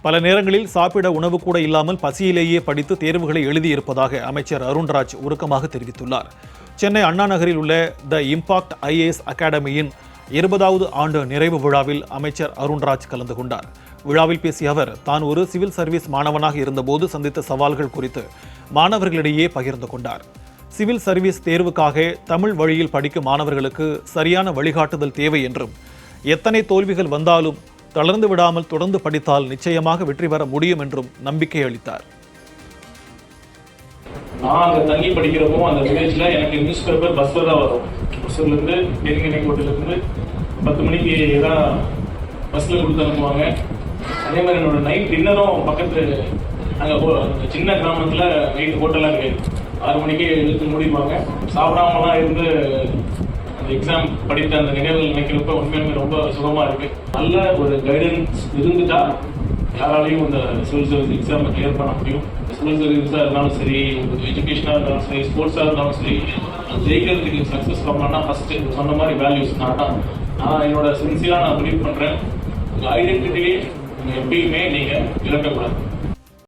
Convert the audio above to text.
பல நேரங்களில் சாப்பிட உணவு கூட இல்லாமல் பசியிலேயே படித்து தேர்வுகளை எழுதியிருப்பதாக அமைச்சர் அருண்ராஜ் உருக்கமாக தெரிவித்துள்ளார். சென்னை அண்ணா நகரில் உள்ள த இம்பாக்ட் IAS அகாடமியின் 20வது ஆண்டு நிறைவு விழாவில் அமைச்சர் அருண்ராஜ் கலந்து கொண்டார். விழாவில் பேசிய அவர், தான் ஒரு சிவில் சர்வீஸ் மாணவனாக இருந்தபோது சந்தித்த சவால்கள் குறித்து மாணவர்களிடையே பகிர்ந்து கொண்டார். சிவில் சர்வீஸ் தேர்வுக்காக தமிழ் வழியில் படிக்கும் மாணவர்களுக்கு சரியான வழிகாட்டுதல் தேவை என்றும், எத்தனை தோல்விகள் வந்தாலும் தளர்ந்து விடாமல் தொடர்ந்து படித்தால் நிச்சயமாக வெற்றி பெற முடியும் என்றும் நம்பிக்கை அளித்தார். நான் அங்கே தங்கி படிக்கிறப்போ அந்த வில்லேஜில் எனக்கு நியூஸ் பேப்பர் பஸ்ஸில் தான் வரும். பஸ்ஸிலேருந்து நெருங்கினைக்கோட்டிலேருந்து 10 மணிக்கு தான் பஸ்ஸில் கொடுத்து அனுப்புவாங்க. அதே மாதிரி என்னோட நைட் டின்னரும் பக்கத்து அங்கே சின்ன கிராமத்தில் நைட் ஹோட்டலாக இருக்குது. 6 மணிக்கு இழுத்து மூடிடுவாங்க. சாப்பிடாமலாம் இருந்து அந்த எக்ஸாம் படித்த அந்த நினைவுகள் நினைக்கிறப்ப உண்மையுமே ரொம்ப சுகமாக இருக்குது. நல்ல ஒரு கைடன்ஸ் இருந்துட்டா யாராலையும் இந்த சிவில் சர்வீஸ் எக்ஸாமை கிளியர் பண்ண முடியும். சிவில் சர்வீஸாக இருந்தாலும் சரி, எஜுகேஷனாக இருந்தாலும் சரி, ஸ்போர்ட்ஸாக இருந்தாலும் சரி, ஜெயிக்கிறதுக்கு சக்ஸஸ் பண்ணணும்னா ஃபஸ்ட்டு சொன்ன மாதிரி வேல்யூஸ் நான் என்னோட சின்சியராக நான் பிலீவ் பண்ணுறேன். உங்கள் ஐடென்டிட்டியை எப்பயுமே நீங்கள் இழக்கக்கூடாது.